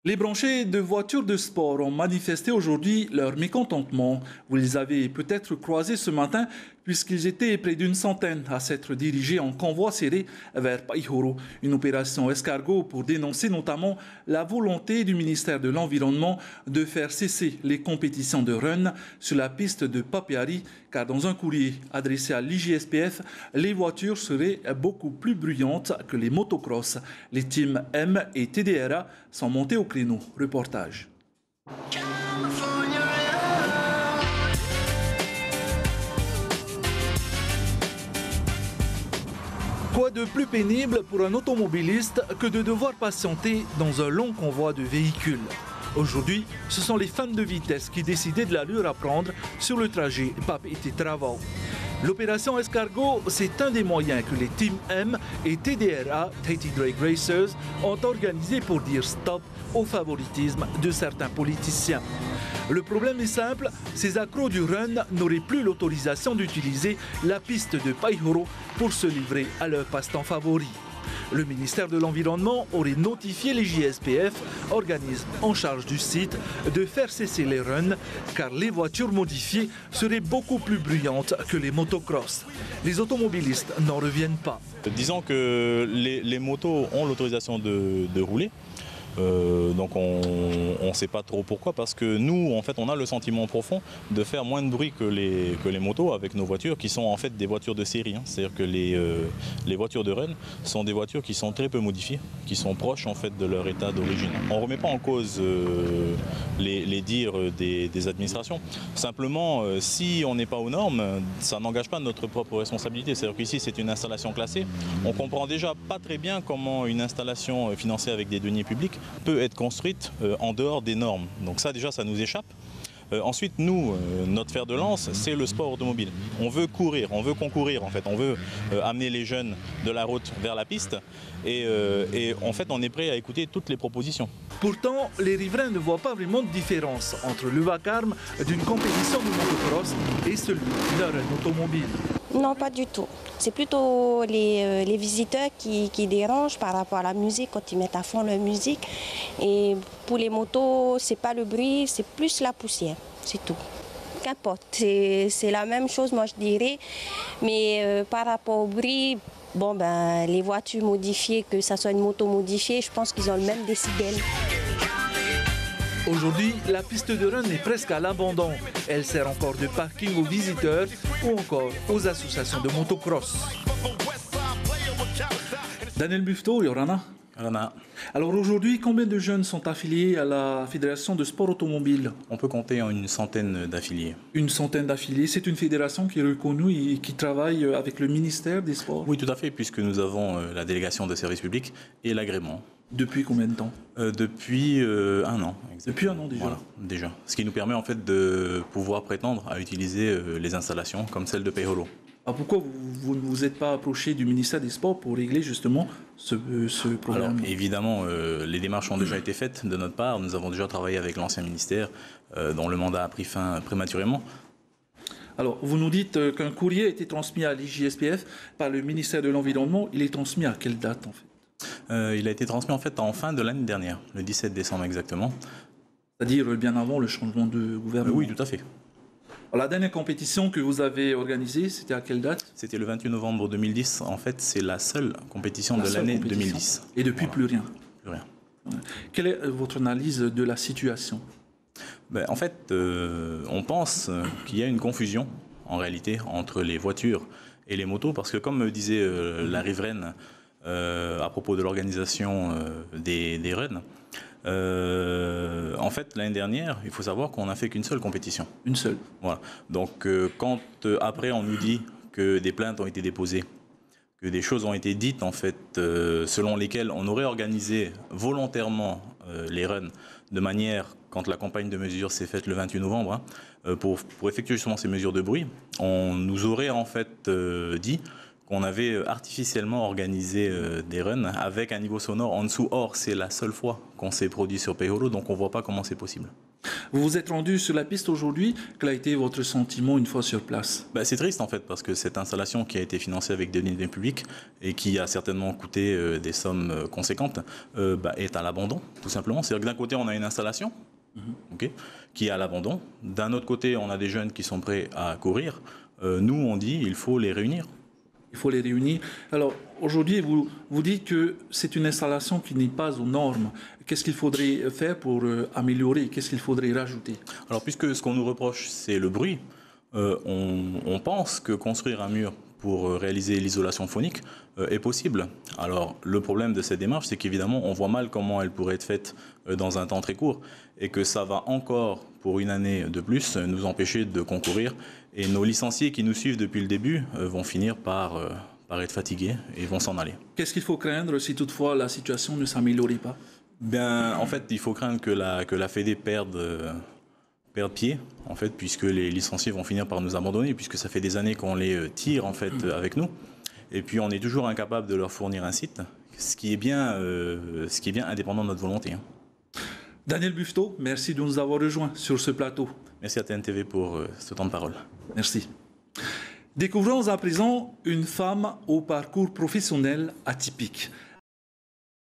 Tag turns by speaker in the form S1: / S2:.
S1: Les branchés de voitures de sport ont manifesté aujourd'hui leur mécontentement. Vous les avez peut-être croisés ce matin puisqu'ils étaient près d'une centaine à s'être dirigés en convoi serré vers Paihoro. Une opération escargot pour dénoncer notamment la volonté du ministère de l'Environnement de faire cesser les compétitions de run sur la piste de Papeari, car dans un courrier adressé à l'IJSPF, les voitures seraient beaucoup plus bruyantes que les motocross. Les teams M et TDRA sont montés au créneau. Reportage. Quoi de plus pénible pour un automobiliste que de devoir patienter dans un long convoi de véhicules? Aujourd'hui, ce sont les fans de vitesse qui décidaient de l'allure à prendre sur le trajet Papeete-Travau. L'opération Escargot, c'est un des moyens que les Team M et TDRA, Tahiti Drag Racers, ont organisé pour dire stop au favoritisme de certains politiciens. Le problème est simple, ces accros du run n'auraient plus l'autorisation d'utiliser la piste de Paihoro pour se livrer à leur passe-temps favori. Le ministère de l'Environnement aurait notifié les JSPF, organisme en charge du site, de faire cesser les runs car les voitures modifiées seraient beaucoup plus bruyantes que les motocross. Les automobilistes n'en reviennent pas.
S2: Disons que les motos ont l'autorisation de rouler. Donc on ne sait pas trop pourquoi, parce que nous en fait on a le sentiment profond de faire moins de bruit que les motos avec nos voitures qui sont en fait des voitures de série, hein. C'est-à-dire que les voitures de run sont des voitures qui sont très peu modifiées, qui sont proches en fait de leur état d'origine. On ne remet pas en cause les dires des administrations. Simplement si on n'est pas aux normes, ça n'engage pas notre propre responsabilité. C'est-à-dire qu'ici c'est une installation classée. On comprend déjà pas très bien comment une installation financée avec des deniers publics peut être construite en dehors des normes. Donc ça déjà ça nous échappe. Ensuite nous, notre fer de lance c'est le sport automobile. On veut courir, on veut concourir en fait, on veut amener les jeunes de la route vers la piste et en fait on est prêt à écouter toutes les propositions.
S1: Pourtant, les riverains ne voient pas vraiment de différence entre le vacarme d'une compétition de motocross et celui d'un run automobile.
S3: Non, pas du tout. C'est plutôt les visiteurs qui dérangent par rapport à la musique, quand ils mettent à fond la musique. Et pour les motos, c'est pas le bruit, c'est plus la poussière, c'est tout. Qu'importe, c'est la même chose, moi je dirais. Mais par rapport au bruit, bon ben les voitures modifiées, que ça soit une moto modifiée, je pense qu'ils ont le même décibel.
S1: Aujourd'hui, la piste de run est presque à l'abandon. Elle sert encore de parking aux visiteurs ou encore aux associations de motocross. Daniel Bufto, Yorana.
S2: Yorana.
S1: Alors aujourd'hui, combien de jeunes sont affiliés à la Fédération de sport automobile?
S2: On peut compter en une centaine d'affiliés.
S1: Une centaine d'affiliés. C'est une fédération qui est reconnue et qui travaille avec le ministère des Sports?
S2: Oui, tout à fait, puisque nous avons la délégation de service public et l'agrément.
S1: Depuis combien de temps?
S2: Depuis un an. Exactement.
S1: Depuis un an déjà.
S2: Voilà, déjà. Ce qui nous permet en fait de pouvoir prétendre à utiliser les installations comme celle de Paihoro.
S1: Alors pourquoi vous ne vous êtes pas approché du ministère des Sports pour régler justement ce problème?
S2: Alors évidemment, les démarches ont déjà été faites de notre part. Nous avons déjà travaillé avec l'ancien ministère dont le mandat a pris fin prématurément.
S1: Alors, vous nous dites qu'un courrier a été transmis à l'IJSPF par le ministère de l'Environnement. Il est transmis à quelle date en fait?
S2: Il a été transmis en fait en fin de l'année dernière, le 17 décembre exactement.
S1: C'est-à-dire bien avant le changement de gouvernement?
S2: Oui, tout à fait.
S1: Alors, la dernière compétition que vous avez organisée, c'était à quelle date?
S2: C'était le 28 novembre 2010. En fait, c'est la seule compétition de l'année 2010.
S1: Et depuis, voilà. Plus rien?
S2: Plus rien.
S1: Quelle est votre analyse de la situation?
S2: En fait, on pense qu'il y a une confusion, en réalité, entre les voitures et les motos, parce que comme disait la riveraine à propos de l'organisation des runs, en fait, l'année dernière, il faut savoir qu'on n'a fait qu'une seule compétition.
S1: Une seule.
S2: Voilà. Donc, quand après on nous dit que des plaintes ont été déposées, que des choses ont été dites, en fait, selon lesquelles on aurait organisé volontairement les runs de manière, quand la campagne de mesures s'est faite le 28 novembre, pour effectuer justement ces mesures de bruit, on nous aurait en fait dit qu'on avait artificiellement organisé des runs avec un niveau sonore en dessous. Or, c'est la seule fois qu'on s'est produit sur Payholo, donc on ne voit pas comment c'est possible.
S1: Vous vous êtes rendu sur la piste aujourd'hui. Quel a été votre sentiment une fois sur place?
S2: C'est triste en fait, parce que cette installation qui a été financée avec des deniers publics et qui a certainement coûté des sommes conséquentes est à l'abandon, tout simplement. C'est-à-dire que d'un côté, on a une installation qui est à l'abandon. D'un autre côté, on a des jeunes qui sont prêts à courir. Nous, on dit il faut les réunir.
S1: Il faut les réunir. Alors, aujourd'hui, vous dites que c'est une installation qui n'est pas aux normes. Qu'est-ce qu'il faudrait faire pour améliorer? Qu'est-ce qu'il faudrait rajouter?
S2: Alors, puisque ce qu'on nous reproche, c'est le bruit, on pense que construire un mur pour réaliser l'isolation phonique est possible. Alors, le problème de cette démarche, c'est qu'évidemment, on voit mal comment elle pourrait être faite dans un temps très court et que ça va encore, pour une année de plus, nous empêcher de concourir. Et nos licenciés qui nous suivent depuis le début vont finir par être fatigués et vont s'en aller.
S1: Qu'est-ce qu'il faut craindre si toutefois la situation ne s'améliorait pas?
S2: En fait, il faut craindre que la Fédé perde pied, en fait, puisque les licenciés vont finir par nous abandonner, puisque ça fait des années qu'on les tire en fait avec nous. Et puis on est toujours incapable de leur fournir un site, ce qui est bien indépendant de notre volonté.
S1: Daniel Buffetot, merci de nous avoir rejoints sur ce plateau.
S2: Merci à TNTV pour ce temps de parole.
S1: Merci. Découvrons à présent une femme au parcours professionnel atypique.